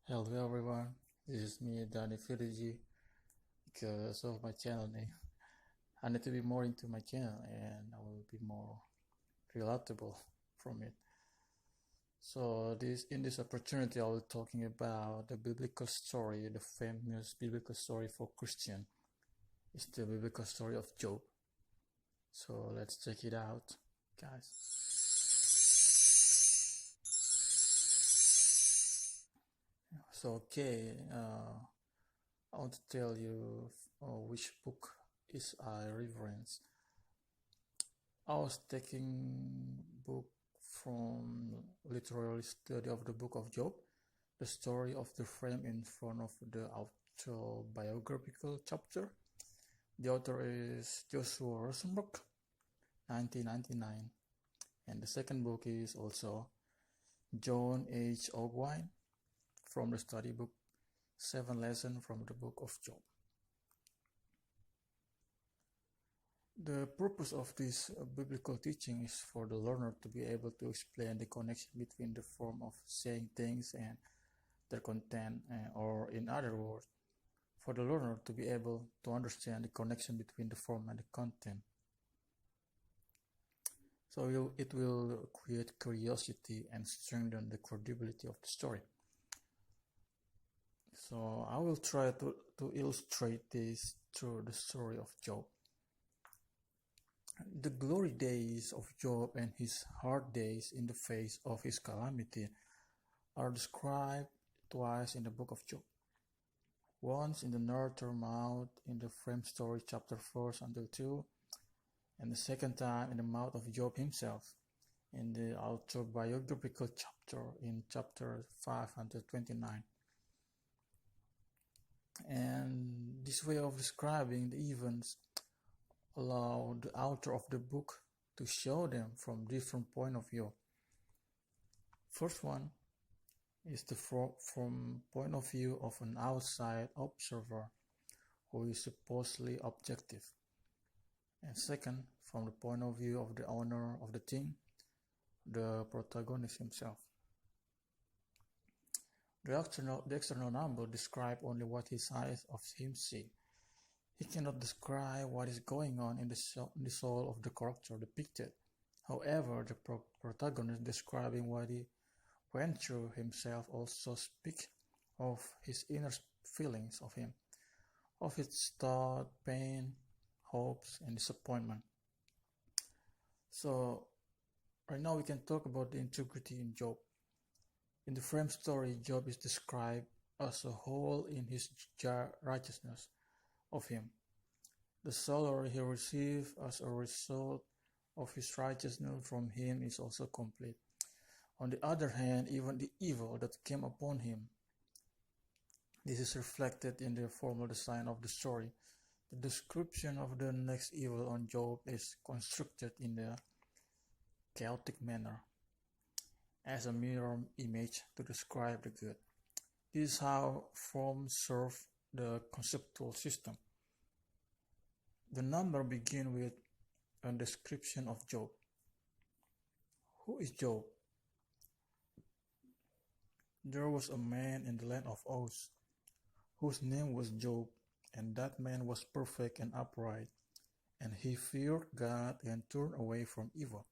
Hello everyone, this is me, Danny Firiji. Because of my channel name, I need to be more into my channel and I will be more relatable from it. So in this opportunity, I will be talking about the biblical story, the famous biblical story for Christian. It's the biblical story of Job. So let's check it out, guys. So I want to tell you which book is I reference. I was taking book from literary study of the book of Job, the story of the frame in front of the autobiographical chapter. The author is Joshua Rosenberg, 1999. And the second book is also John H. Ogwine from the study book 7 Lessons from the Book of Job. The purpose of this biblical teaching is for the learner to be able to explain the connection between the form of saying things and their content, or in other words, for the learner to be able to understand the connection between the form and the content. So it will create curiosity and strengthen the credibility of the story. So I will try to illustrate this through the story of Job. The glory days of Job and his hard days in the face of his calamity are described twice in the book of Job. Once in the narrator mouth in the frame story chapter 4 until 2, and the second time in the mouth of Job himself in the autobiographical chapter in chapter 5 until 29. And this way of describing the events allow the author of the book to show them from different point of view. First one is from point of view of an outside observer who is supposedly objective. And second, from the point of view of the owner of the thing, the protagonist himself. The external number describes only what his eyes of him see. He cannot describe what is going on in the soul of the character depicted. However, the protagonist describing what he went through himself also speaks of his inner feelings of him, of his thought, pain, hopes, and disappointment. So, right now we can talk about the integrity in Job. In the frame story, Job is described as a whole in his righteousness of him. The salary he received as a result of his righteousness from him is also complete. On the other hand, even the evil that came upon him, this is reflected in the formal design of the story. The description of the next evil on Job is constructed in a chaotic manner, as a mirror image to describe the good. This is how forms serve the conceptual system. The number begins with a description of Job. Who is Job? There was a man in the land of Uz, whose name was Job, and that man was perfect and upright, and he feared God and turned away from evil.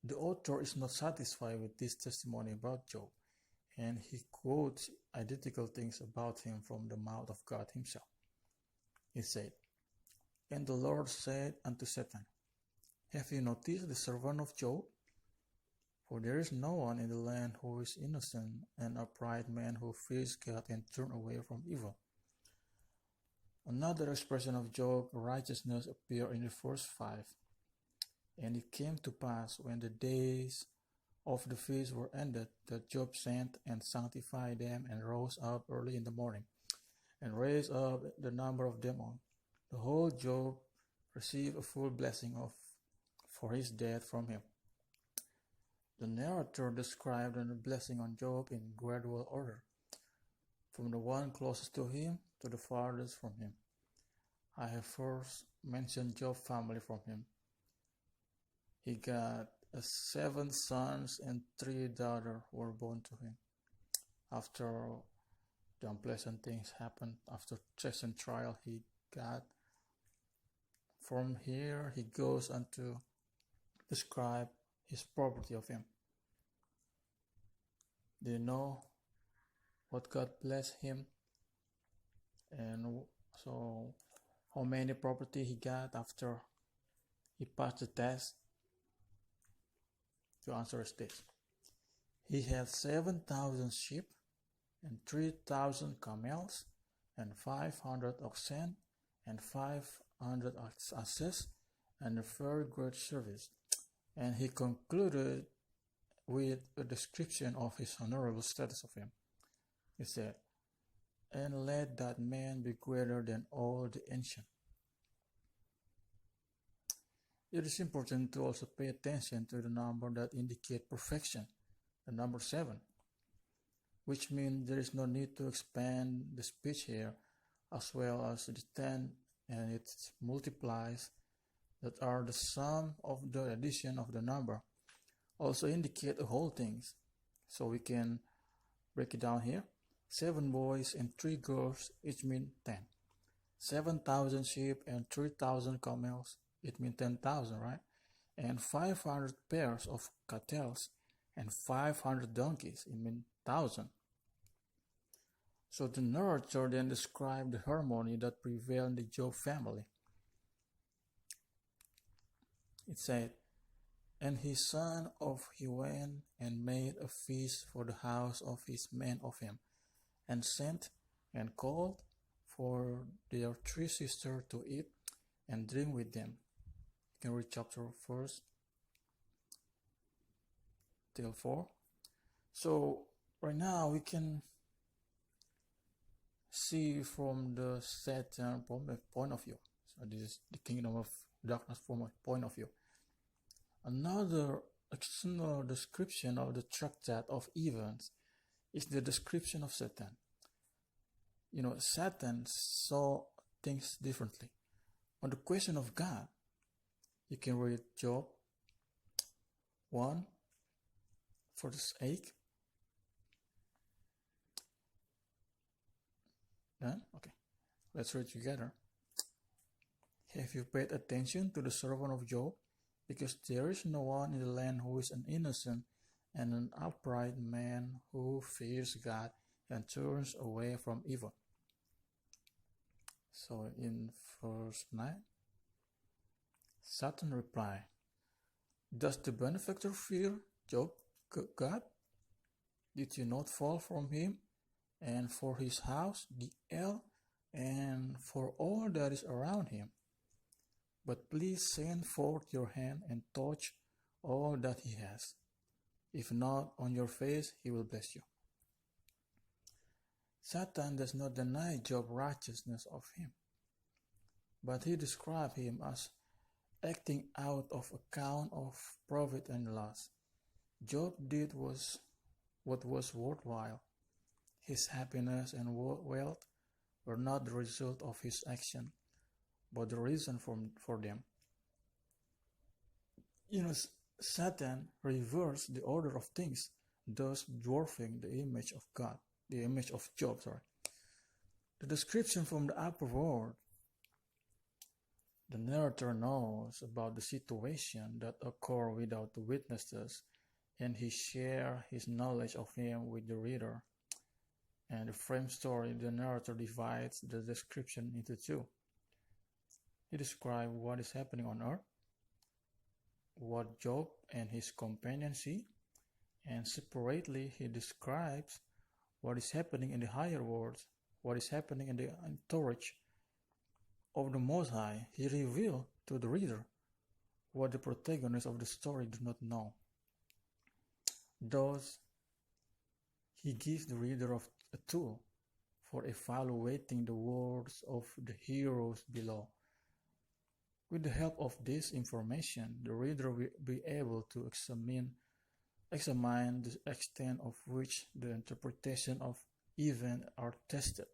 The author is not satisfied with this testimony about Job, and he quotes identical things about him from the mouth of God himself. He said, "And the Lord said unto Satan, Have you noticed the servant of Job? For there is no one in the land who is innocent, an upright man who fears God and turns away from evil." Another expression of Job's righteousness appears in the verse 5. "And it came to pass, when the days of the feast were ended, that Job sent and sanctified them, and rose up early in the morning, and raised up the number of them all. The whole Job received a full blessing for his death from him." The narrator described the blessing on Job in gradual order, from the one closest to him to the farthest from him. I have first mentioned Job's family from him. He got 7 sons and 3 daughters were born to him. After the unpleasant things happened, after test and trial he got, from here he goes on to describe his property of him. Do you know what God blessed him? And so how many property he got after he passed the test? The answer is this. He had 7,000 sheep and 3,000 camels and 500 oxen and 500 asses and a very great service. And he concluded with a description of his honorable status of him. He said, "And let that man be greater than all the ancient." It is important to also pay attention to the number that indicate perfection, the number 7, which means there is no need to expand the speech here, as well as the 10 and its multiplies that are the sum of the addition of the number also indicate the whole things. So we can break it down here. 7 boys and 3 girls each mean 10. 7,000 sheep and 3,000 camels, it means 10,000, right? And 500 pairs of cattle and 500 donkeys, it means 1,000. So the narrator then described the harmony that prevailed in the Job family. It said, "And his son of he went and made a feast for the house of his men of him, and sent and called for their 3 sisters to eat and drink with them." You can read chapter 1 till 4. So right now we can see from the Satan point of view. So this is the kingdom of darkness from a point of view. Another external description of the tractate of events is the description of Satan. Satan saw things differently. On the question of God, you can read Job 1, verse 8. Okay, let's read together. "Have you paid attention to the servant of Job? Because there is no one in the land who is an innocent and an upright man who fears God and turns away from evil." So in verse 9, Satan replied, "Does the benefactor fear Job, God? Did you not fall from him, and for his house, the El, and for all that is around him? But please send forth your hand and touch all that he has. If not, on your face he will bless you." Satan does not deny Job's righteousness of him, but he describes him as acting out of account of profit and loss. Job did what was worthwhile. His happiness and wealth were not the result of his action, but the reason for them. Satan reversed the order of things, thus dwarfing the image of God, the image of Job. The description from the upper world. The narrator knows about the situation that occurred without the witnesses, and he shares his knowledge of him with the reader. And the frame story, the narrator divides the description into 2. He describes what is happening on earth, what Job and his companions see, and separately he describes what is happening in the higher worlds, what is happening in the entourage of the Most High. He reveals to the reader what the protagonists of the story do not know. Thus, he gives the reader a tool for evaluating the words of the heroes below. With the help of this information, the reader will be able to examine the extent of which the interpretation of events are tested.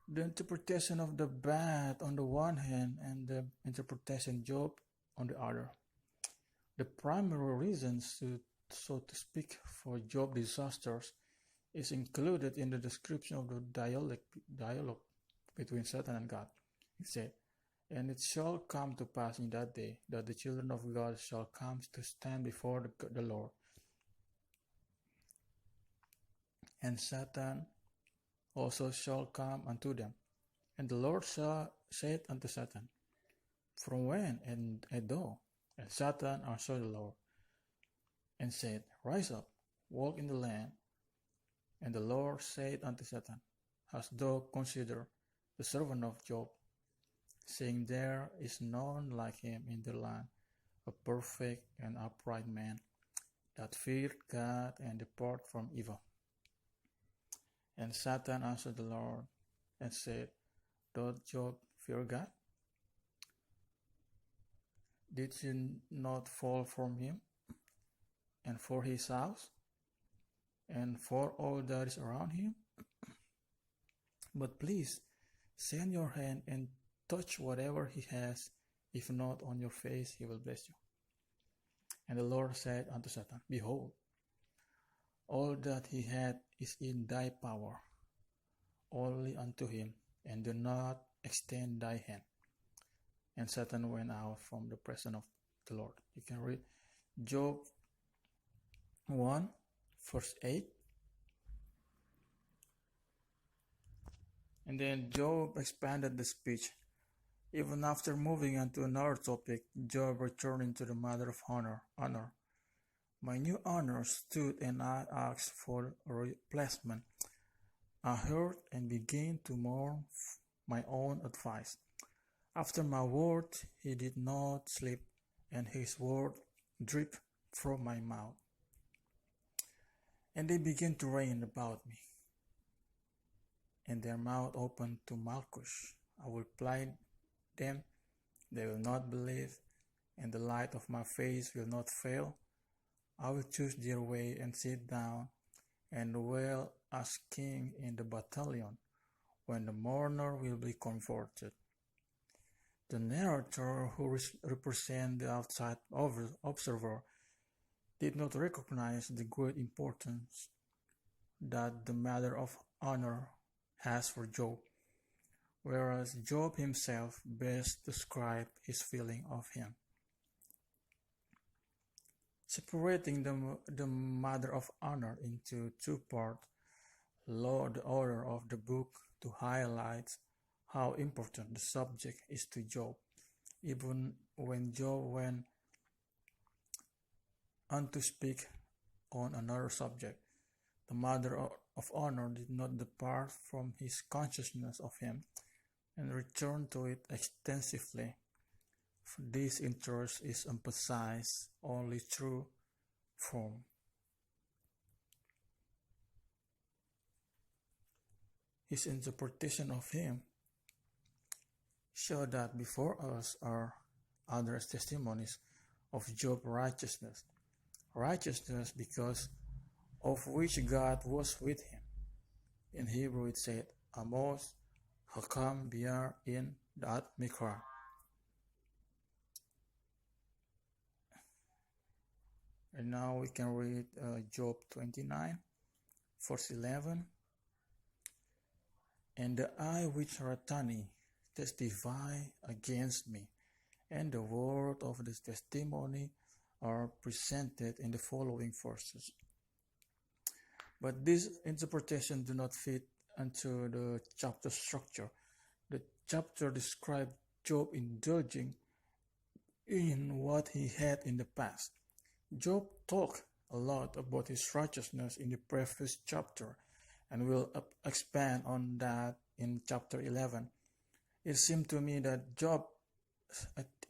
The interpretation of the bad on the one hand and the interpretation of Job on the other. The primary reasons, so to speak, for Job disasters is included in the description of the dialogue between Satan and God. He said, "And it shall come to pass in that day that the children of God shall come to stand before the Lord. And Satan also shall come unto them. And the Lord said unto Satan, From when art thou? And Satan answered the Lord, and said, Rise up, walk in the land. And the Lord said unto Satan, Hast thou considered the servant of Job, saying, There is none like him in the land, a perfect and upright man, that feareth God and depart from evil. And Satan answered the Lord, and said, Doth Job fear God? Did he not fall from him, and for his house, and for all that is around him? But please, send your hand and touch whatever he has, if not on your face he will bless you. And the Lord said unto Satan, Behold, all that he had is in thy power, only unto him, and do not extend thy hand. And Satan went out from the presence of the Lord." You can read Job 1, verse 8. And then Job expanded the speech. Even after moving on to another topic, Job returned into the matter of honor. My new honor stood, and I asked for a replacement. I heard and began to mourn my own advice. After my word, he did not sleep, and his word dripped from my mouth. And they began to reign about me, and their mouth opened to Malchus. I replied them, They will not believe, and the light of my face will not fail. I will choose their way and sit down and dwell as king in the battalion, when the mourner will be comforted. The narrator, who represents the outside observer, did not recognize the great importance that the matter of honor has for Job, whereas Job himself best described his feeling of him. Separating the matter of honor into two parts, the order of the book to highlight how important the subject is to Job, even when Job went on to speak on another subject. The matter of honor did not depart from his consciousness of him, and returned to it extensively. This interest is emphasized only through form. His interpretation of him showed that before us are other testimonies of Job's righteousness. Righteousness because of which God was with him. In Hebrew it said, Amos Hakam Biar in Dat Mikra. And now we can read Job 29, verse 11. And the eye which Ratani testify against me, and the word of this testimony are presented in the following verses. But this interpretation do not fit into the chapter structure. The chapter describes Job indulging in what he had in the past. Job talked a lot about his righteousness in the previous chapter, and will expand on that in chapter 11. It seemed to me that Job's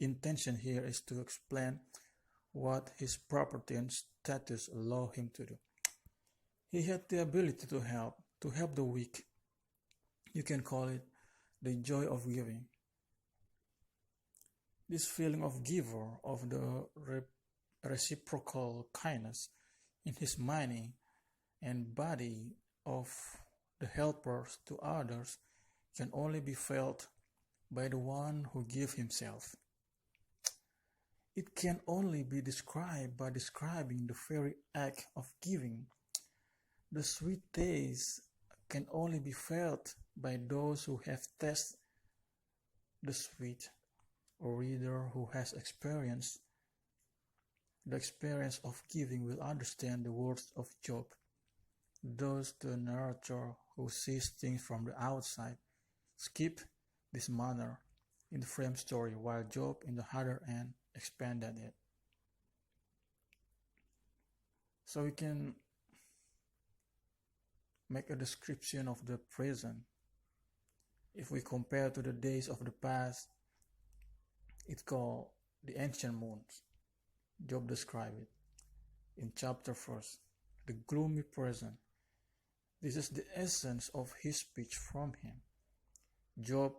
intention here is to explain what his property and status allow him to do. He had the ability to help the weak. You can call it the joy of giving. This feeling of giver, of the reciprocal kindness in his mind and body of the helpers to others can only be felt by the one who gives himself. It can only be described by describing the very act of giving. The sweet taste can only be felt by those who have tasted the sweet. A reader who has experienced the experience of giving will understand the words of Job. Thus, the narrator who sees things from the outside skip this manner in the frame story, while Job, in the other end, expanded it. So we can make a description of the present. If we compare to the days of the past, it's called the ancient moons. Job described it in chapter 1st, the gloomy present. This is the essence of his speech from him. Job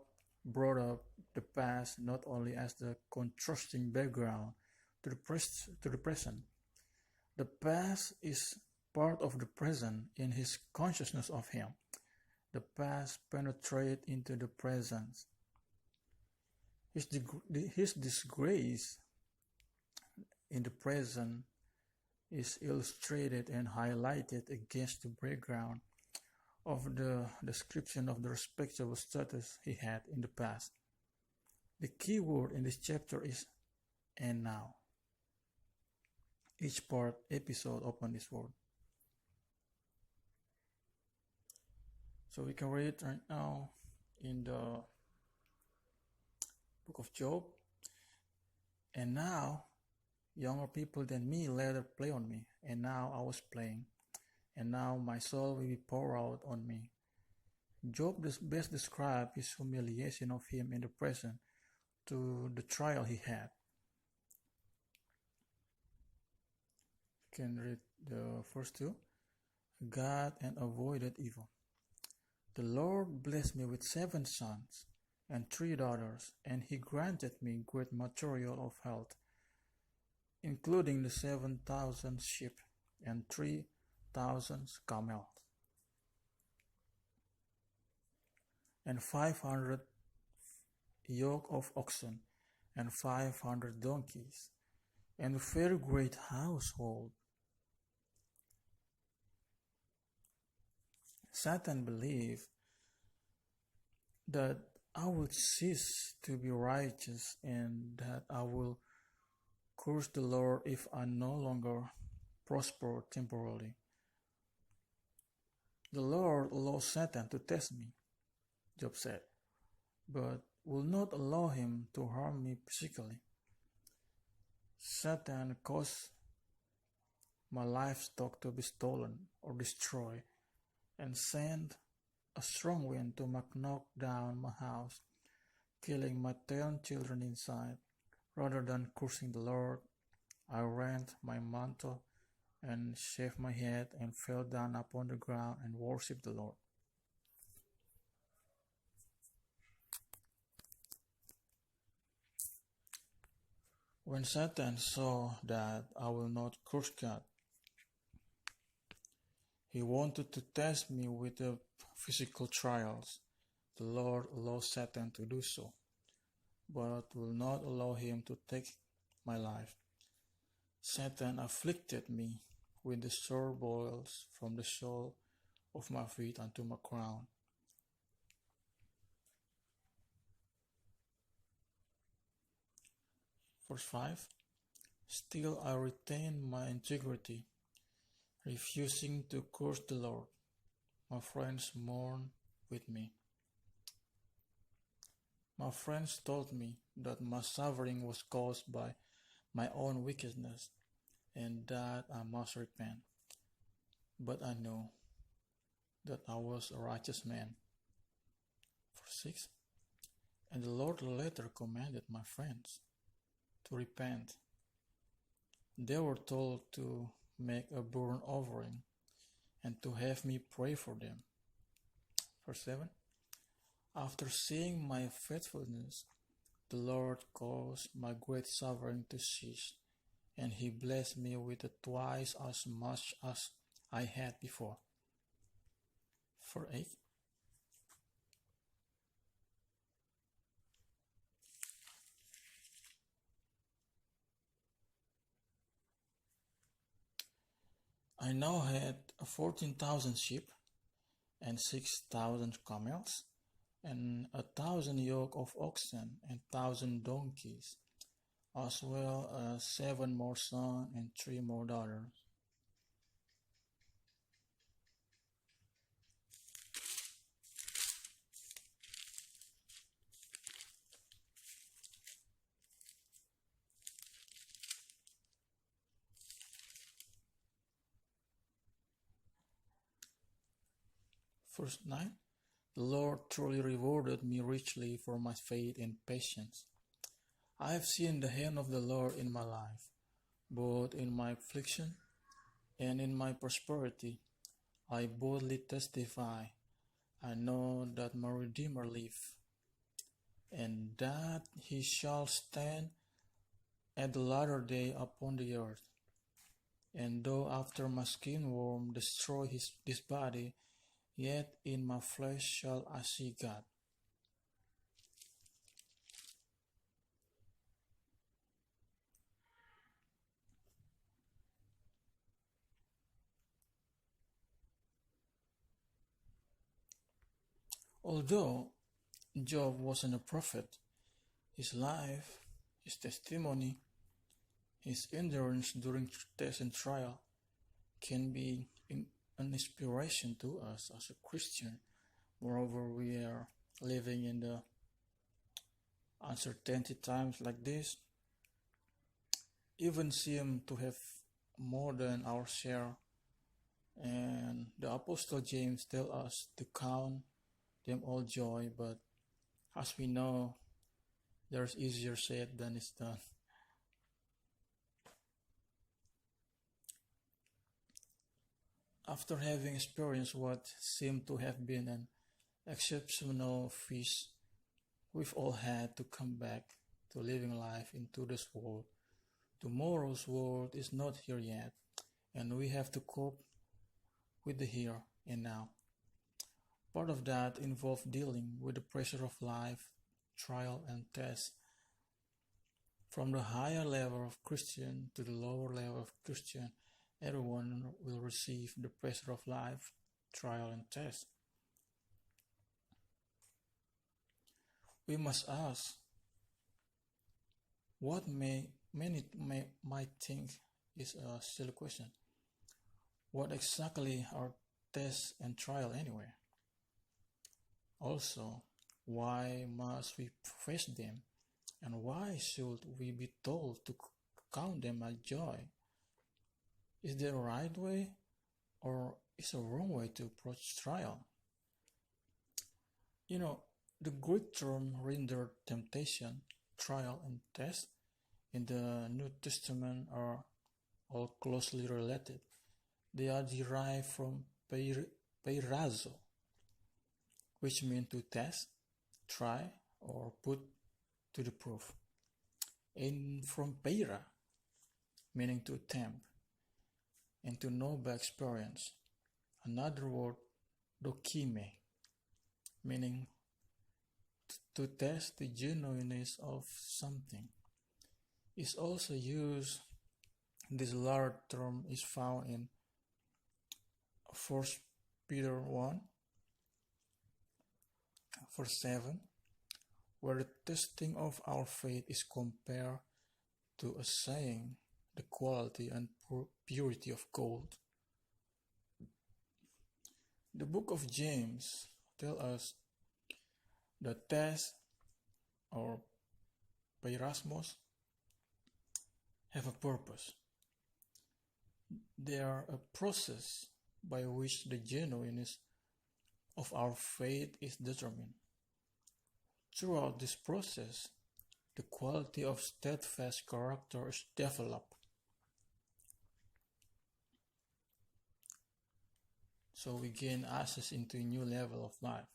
brought up the past not only as the contrasting background to the present. The past is part of the present in his consciousness of him. The past penetrates into the present. His disgrace in the present is illustrated and highlighted against the background of the description of the respectable status he had in the past. The key word in this chapter is "and now." Each part episode open this word. So we can read right now in the book of Job. And now, younger people than me later play on me, and now I was playing, and now my soul will be poured out on me. Job best described his humiliation of him in the present to the trial he had. You can read the first two. God and avoided evil. The Lord blessed me with 7 sons and 3 daughters, and he granted me great material of health, including the 7,000 sheep and 3,000 camels, and 500 yoke of oxen, and 500 donkeys, and a very great household. Satan believed that I would cease to be righteous and that I will curse the Lord if I no longer prosper temporarily. The Lord allowed Satan to test me, Job said, but will not allow him to harm me physically. Satan caused my livestock to be stolen or destroyed, and sent a strong wind to knock down my house, killing my 10 children inside. Rather than cursing the Lord, I rent my mantle and shaved my head and fell down upon the ground and worshipped the Lord. When Satan saw that I will not curse God, he wanted to test me with the physical trials. The Lord allowed Satan to do so, but will not allow him to take my life. Satan afflicted me with the sore boils from the sole of my feet unto my crown. Verse 5. Still I retain my integrity, refusing to curse the Lord. My friends mourn with me. My friends told me that my suffering was caused by my own wickedness, and that I must repent. But I know that I was a righteous man. Verse 6. And the Lord later commanded my friends to repent. They were told to make a burnt offering and to have me pray for them. Verse 7. After seeing my faithfulness, the Lord caused my great suffering to cease, and he blessed me with twice as much as I had before. Verse 8. I now had 14,000 sheep and 6,000 camels and 1,000 yoke of oxen and 1,000 donkeys, as well as 7 more sons and 3 more daughters. Verse 9. The Lord truly rewarded me richly for my faith and patience. I have seen the hand of the Lord in my life, both in my affliction and in my prosperity. I boldly testify. I know that my Redeemer lives, and that he shall stand at the latter day upon the earth. And though after my skin worm destroy this body, yet in my flesh shall I see God. Although Job wasn't a prophet, his life, his testimony, his endurance during test and trial can be an inspiration to us as a Christian. Moreover, we are living in the uncertainty times like this, even seem to have more than our share. And the Apostle James tells us to count them all joy, but as we know, there's easier said than is done. After having experienced what seemed to have been an exceptional feast, we've all had to come back to living life into this world. Tomorrow's world is not here yet, and we have to cope with the here and now. Part of that involves dealing with the pressure of life, trial and test. From the higher level of Christian to the lower level of Christian, everyone will receive the pressure of life, trial and test. We must ask what many might think is a silly question. What exactly are tests and trial anyway? Also, why must we face them? And why should we be told to count them as joy? Is there a right way or is there a wrong way to approach trial? The Greek term rendered temptation, trial, and test in the New Testament are all closely related. They are derived from peirazo, which means to test, try, or put to the proof, and from peira, meaning to tempt, and to know by experience. Another word, dokime, meaning to test the genuineness of something, is also used. This latter term is found in 1 Peter 1, verse 7, where the testing of our faith is compared to assaying the quality and purity of gold. The book of James tells us the test, or peirasmos, have a purpose. They are a process by which the genuineness of our faith is determined. Throughout this process, the quality of steadfast character is developed. So we gain access into a new level of life.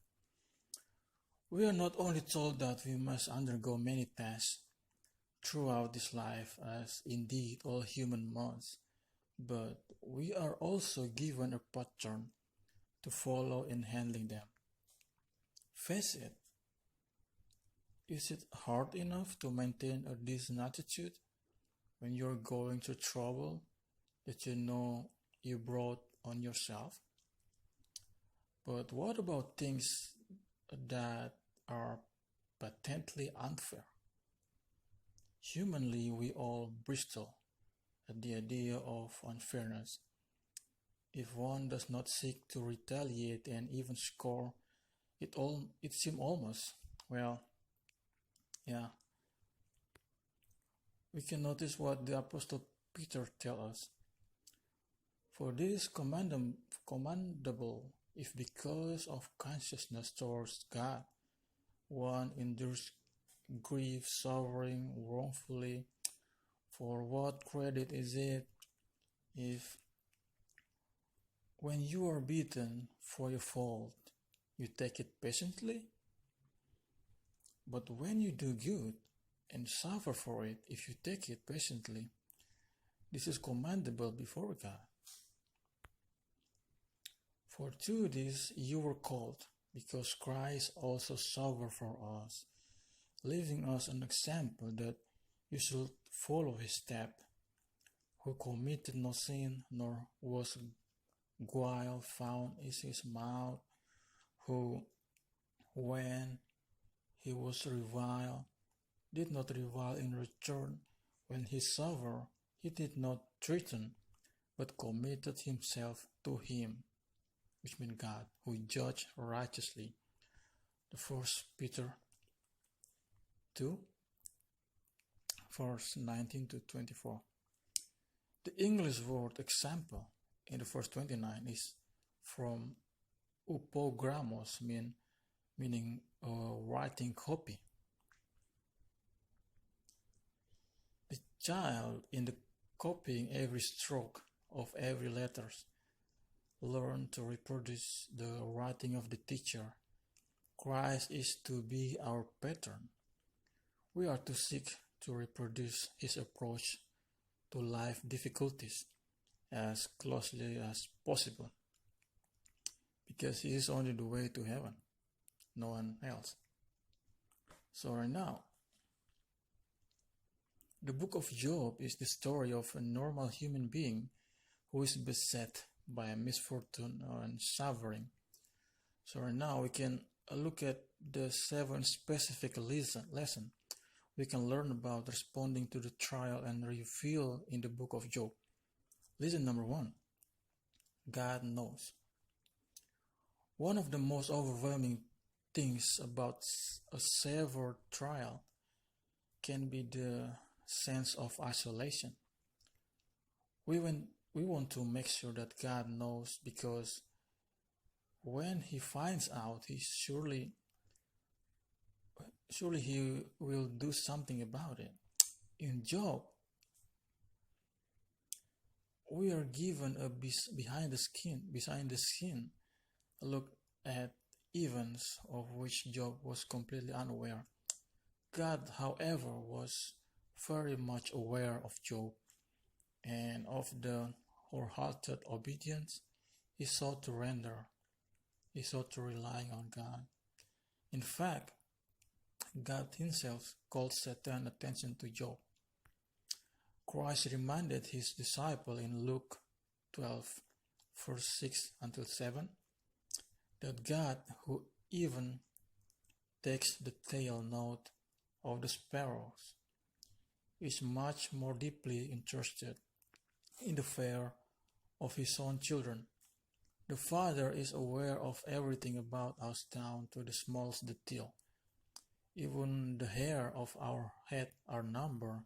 We are not only told that we must undergo many tests throughout this life, as indeed all human must, but we are also given a pattern to follow in handling them. Face it. Is it hard enough to maintain a decent attitude when you're going through trouble that you know you brought on yourself. But what about things that are patently unfair? Humanly, we all bristle at the idea of unfairness. If one does not seek to retaliate and even score, it seems almost, well, yeah. We can notice what the Apostle Peter tells us. For this is commendable if because of consciousness towards God, one endures grief, suffering wrongfully. For what credit is it if, when you are beaten for your fault, you take it patiently? But when you do good and suffer for it, if you take it patiently, this is commendable before God. For to this you were called, because Christ also suffered for us, leaving us an example that you should follow his step, who committed no sin, nor was guile found in his mouth, who, when he was reviled, did not revile in return. When he suffered, he did not threaten, but committed himself to him, which means God, who judged righteously. The 1 Peter 2, verse 19 to 24. The English word example in the verse 29 is from upogramos, meaning writing copy. The child, in the copying every stroke of every letters, learn to reproduce the writing of the teacher. Christ is to be our pattern. We are to seek to reproduce his approach to life difficulties as closely as possible, because he is only the way to heaven, no one else. So right now, the book of Job is the story of a normal human being who is beset by a misfortune and suffering. So right now we can look at the 7 specific lessons we can learn about responding to the trial and revealed in the book of Job. Lesson number 1. God knows. One of the most overwhelming things about a severe trial can be the sense of isolation. We want to make sure that God knows, because when he finds out, surely he will do something about it. In Job, we are given a behind the scene look at events of which Job was completely unaware. God, however, was very much aware of Job and of the wholehearted obedience he sought to render. He sought to rely on God. In fact, God himself called Satan's attention to Job. Christ reminded his disciple in Luke 12, verse 6 until 7, that God, who even takes the tail note of the sparrows, is much more deeply interested in the fare of his own children. The Father is aware of everything about us down to the smallest detail. Even the hair of our head are numbered.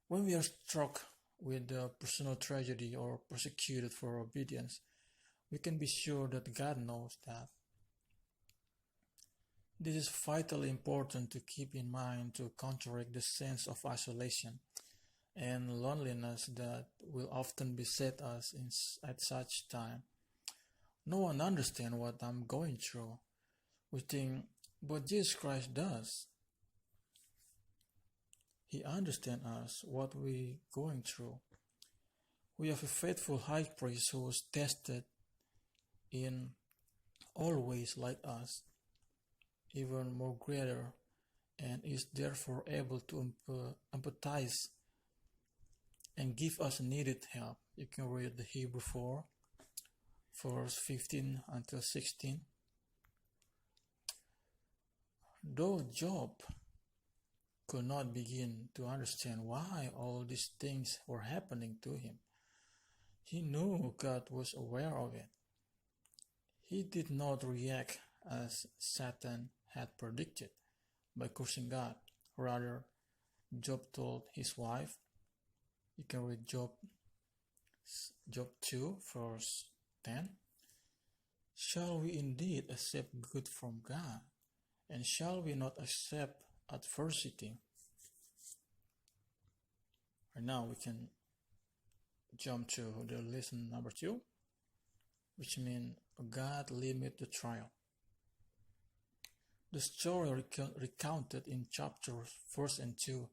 When we are struck with a personal tragedy or persecuted for obedience, we can be sure that God knows that. This is vitally important to keep in mind to counteract the sense of isolation and loneliness that will often beset us at such time. No one understands what I'm going through. We think, but Jesus Christ does. He understands us, what we're going through. We have a faithful high priest who was tested in all ways like us, even more greater, and is therefore able to empathize and give us needed help. You can read the Hebrew 4, verse 15 until 16. Though Job could not begin to understand why all these things were happening to him, he knew God was aware of it. He did not react as Satan had predicted by cursing God. Rather, Job told his wife, you can read Job 2, verse 10, shall we indeed accept good from God, and shall we not accept adversity? Right now we can jump to the lesson number 2, which means God limit the trial. The story recounted in chapters 1 and 2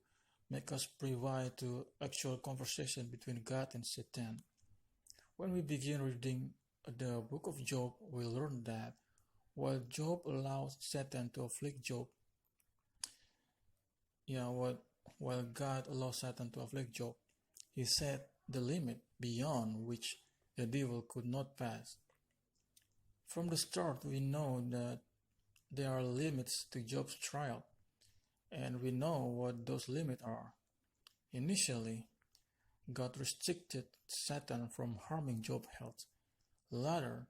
make us privy to actual conversation between God and Satan. When we begin reading the book of Job, we learn that while Job allows Satan to afflict Job, while God allows Satan to afflict Job, he set the limit beyond which the devil could not pass. From the start, we know that there are limits to Job's trial, and we know what those limits are. Initially, God restricted Satan from harming Job's health. Later,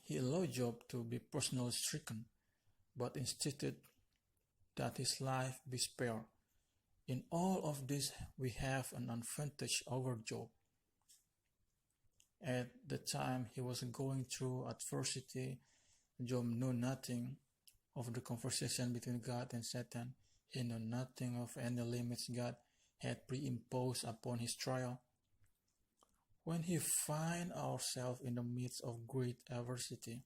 he allowed Job to be personally stricken, but insisted that his life be spared. In all of this, we have an advantage over Job. At the time he was going through adversity, Job knew nothing of the conversation between God and Satan. He knew nothing of any limits God had pre-imposed upon his trial. When we find ourselves in the midst of great adversity,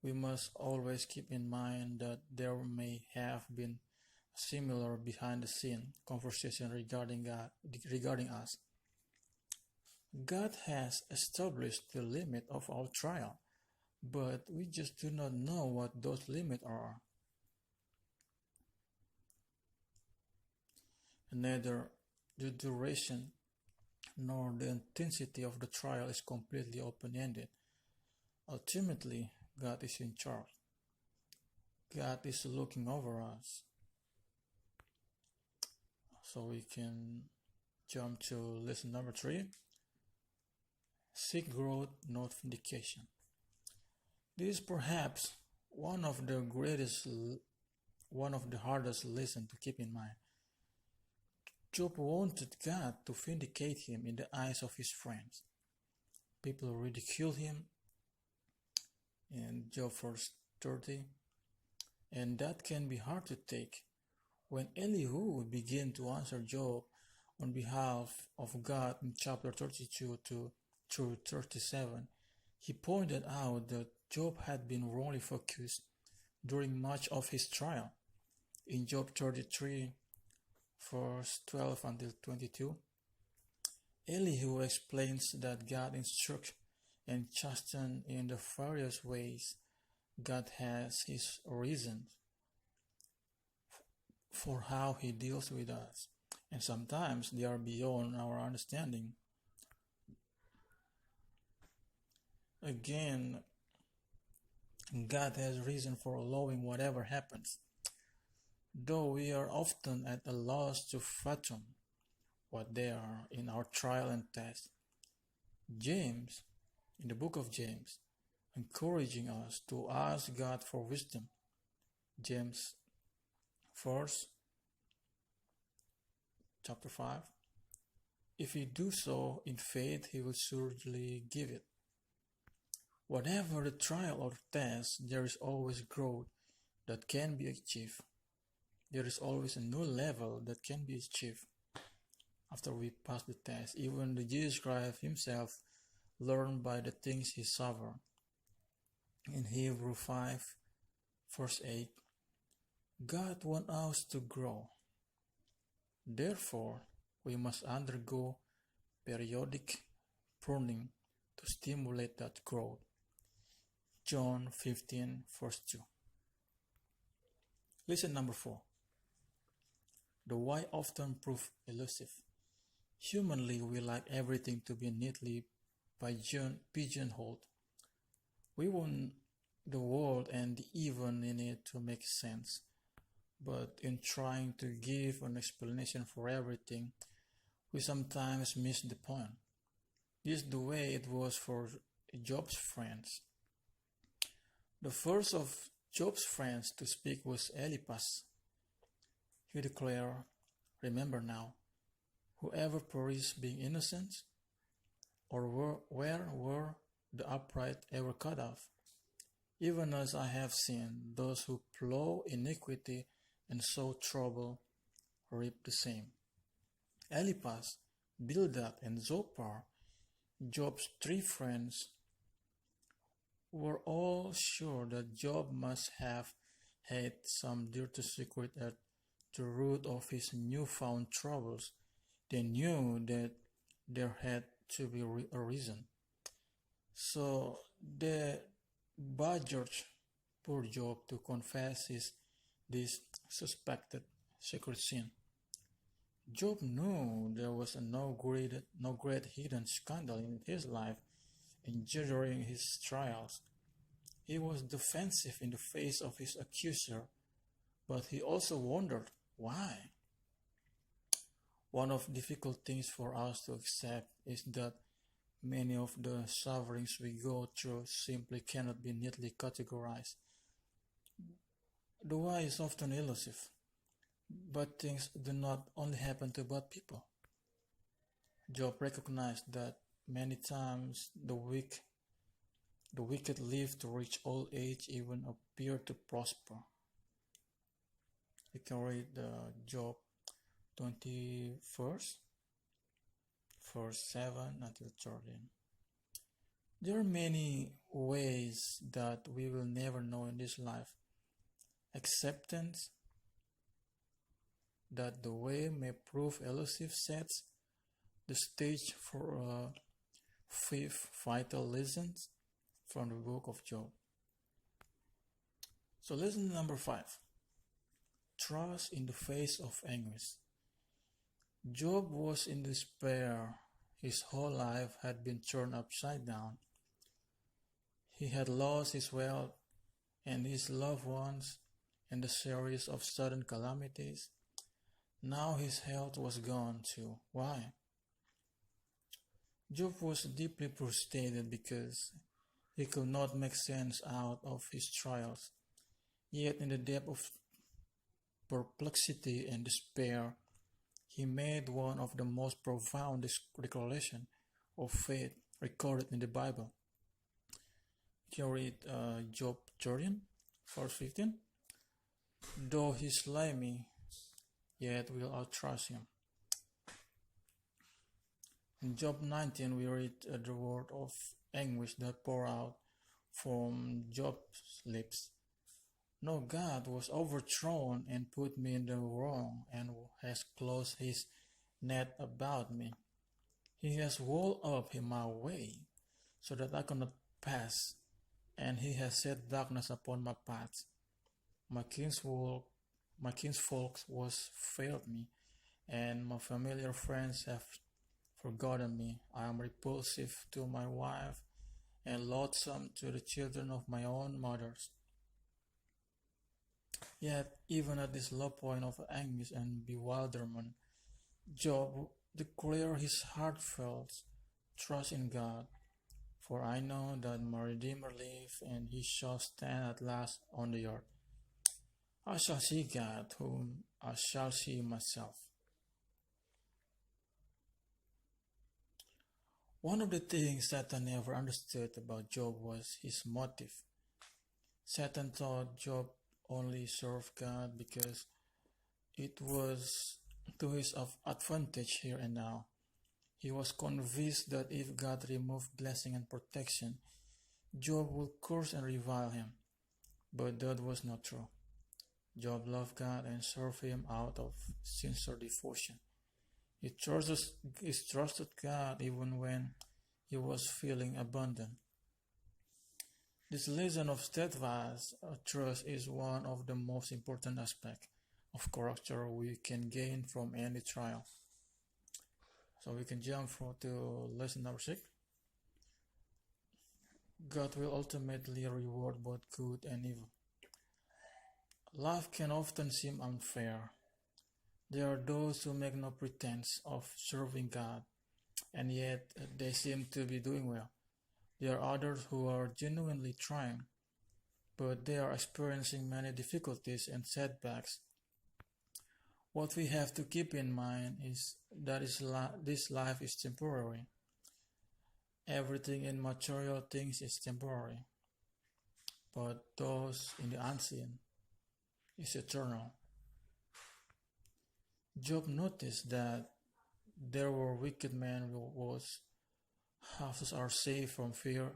we must always keep in mind that there may have been a similar behind-the-scene conversation regarding us. God has established the limit of our trial, but we just do not know what those limits are. Neither the duration nor the intensity of the trial is completely open-ended. Ultimately, God is in charge. God is looking over us. So we can jump to lesson number 3. Seek growth, not vindication. This is perhaps one of the hardest lessons to keep in mind. Job wanted God to vindicate him in the eyes of his friends. People ridiculed him in Job verse 30, and that can be hard to take. When Elihu began to answer Job on behalf of God in chapter 32 through 37, he pointed out that Job had been wrongly focused during much of his trial. In Job 33, verse 12 until 22, Elihu explains that God instructs and chastens in the various ways. God has his reasons for how he deals with us, and sometimes they are beyond our understanding. Again, God has reason for allowing whatever happens, though we are often at a loss to fathom what they are in our trial and test. James, in the book of James, encouraging us to ask God for wisdom. James 4, chapter 5. If we do so in faith, he will surely give it. Whatever the trial or test, there is always growth that can be achieved. There is always a new level that can be achieved after we pass the test. Even the Jesus Christ himself learned by the things he suffered. In Hebrew 5, verse 8, God wants us to grow. Therefore, we must undergo periodic pruning to stimulate that growth. John 15, verse 2. Lesson number 4. The why often prove elusive. Humanly, we like everything to be neatly pigeonholed. We want the world and the evil in it to make sense, but in trying to give an explanation for everything, we sometimes miss the point. This is the way it was for Job's friends. The first of Job's friends to speak was Eliphaz. He declared, "Remember now, whoever perished being innocent, or where were the upright ever cut off? Even as I have seen, those who plow iniquity and sow trouble reap the same." Eliphaz, Bildad, and Zophar, Job's three friends, were all sure that Job must have had some dirty secret at the root of his newfound troubles. They knew that there had to be a reason. So they badgered poor Job to confess this suspected secret sin. Job knew there was no great hidden scandal in his life and during his trials. He was defensive in the face of his accuser, but he also wondered why. One of the difficult things for us to accept is that many of the sufferings we go through simply cannot be neatly categorized. The why is often elusive. Bad things do not only happen to bad people. Job recognized that many times the wicked live to reach old age, even appear to prosper. You can read Job 21st, verse 7 until 13. There are many ways that we will never know in this life. Acceptance that the way may prove elusive sets the stage for a fifth vital lesson from the book of Job. So lesson number 5. Trust in the face of anguish. Job was in despair. His whole life had been turned upside down. He had lost his wealth and his loved ones in the series of sudden calamities. Now his health was gone too. Why? Job was deeply frustrated because he could not make sense out of his trials. Yet in the depth of perplexity and despair, he made one of the most profound declarations of faith recorded in the Bible. You can read Job 13, verse 15. "Though he slay me, yet will I trust him." In Job 19, we read the word of anguish that poured out from Job's lips. "No, God was overthrown and put me in the wrong and has closed his net about me. He has walled up my way so that I cannot pass, and he has set darkness upon my path. My kinsfolk was failed me, and my familiar friends have forgotten me. I am repulsive to my wife and loathsome to the children of my own mothers." Yet, even at this low point of anguish and bewilderment, Job declared his heartfelt trust in God. "For I know that my Redeemer lives, and he shall stand at last on the earth. I shall see God, whom I shall see myself." One of the things Satan never understood about Job was his motive. Satan thought Job only served God because it was to his advantage here and now. He was convinced that if God removed blessing and protection, Job would curse and revile him. But that was not true. Job loved God and served him out of sincere devotion. He trusted God even when he was feeling abandoned. This lesson of steadfast trust is one of the most important aspects of character we can gain from any trial. So we can jump to lesson number 6. God will ultimately reward both good and evil. Life can often seem unfair. There are those who make no pretense of serving God, and yet they seem to be doing well. There are others who are genuinely trying, but they are experiencing many difficulties and setbacks. What we have to keep in mind is that this life is temporary. Everything in material things is temporary, but those in the unseen is eternal. Job noticed that there were wicked men whose houses are safe from fear,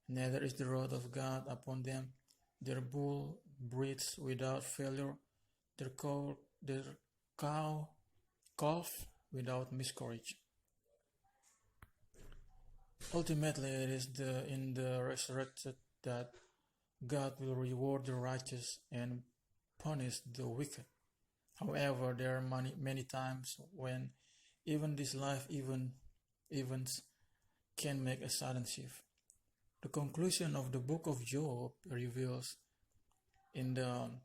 neither is the wrath of God upon them. Their bull breeds without failure, their cow calf without miscarriage. Ultimately, it is in the resurrected that God will reward the righteous and punish the wicked. However, there are many times when even these life events can make a sudden shift. The conclusion of the book of Job reveals in the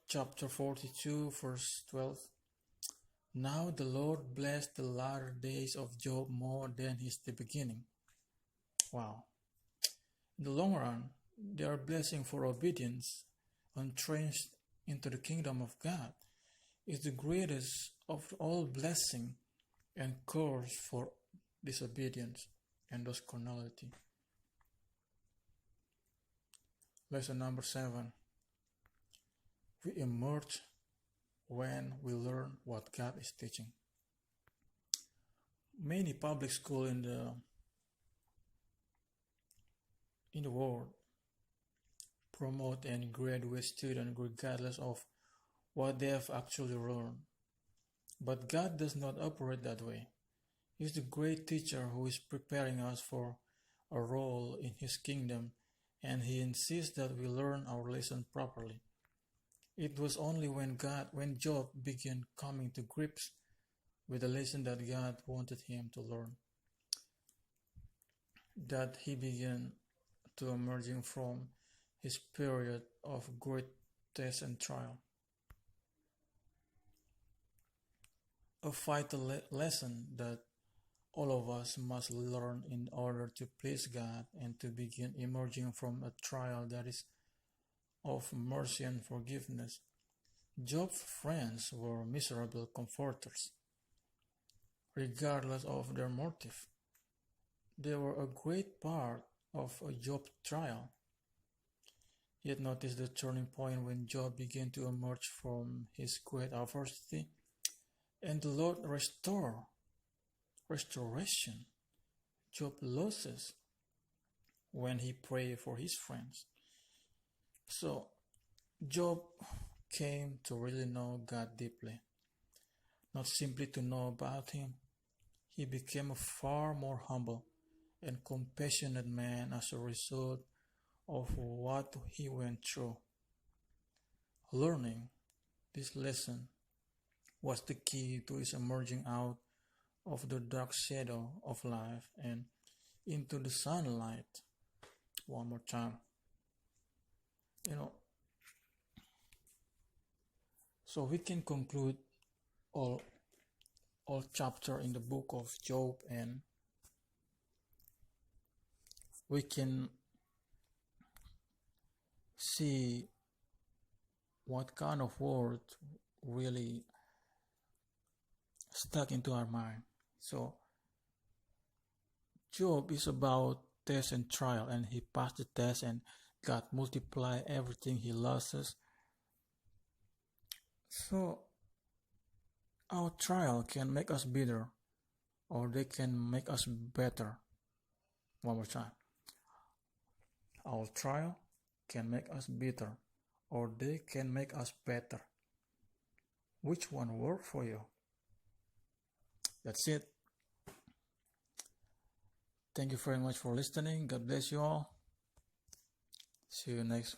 chapter 42, verse 12, "Now the Lord blessed the latter days of Job more than the beginning." Wow. In the long run, they are blessing for obedience, entrenched into the kingdom of God, is the greatest of all blessing, and curse for disobedience and those carnality. Lesson number 7. We emerge when we learn what God is teaching. Many public schools in the world promote and graduate students regardless of what they have actually learned. But God does not operate that way. He is the great teacher who is preparing us for a role in His kingdom, and He insists that we learn our lesson properly. It was only when Job began coming to grips with the lesson that God wanted him to learn, that he began to emerging from his period of great test and trial. A vital lesson that all of us must learn in order to please God and to begin emerging from a trial that is of mercy and forgiveness. Job's friends were miserable comforters, regardless of their motive. They were a great part of a Job trial. Yet notice the turning point when Job began to emerge from his great adversity, and the Lord restoration. Job loses when he prayed for his friends. So Job came to really know God deeply, not simply to know about Him. He became a far more humble and compassionate man as a result of what he went through. Learning this lesson was the key to his emerging out of the dark shadow of life and into the sunlight. One more time. So we can conclude all chapter in the book of Job, and we can see what kind of word really stuck into our mind. So Job is about test and trial, and he passed the test, and God multiplied everything he loses. So our trial can make us bitter, or they can make us better. One more time. Our trial can make us bitter, or they can make us better. Which one worked for you? That's it. Thank you very much for listening. God bless you all. See you next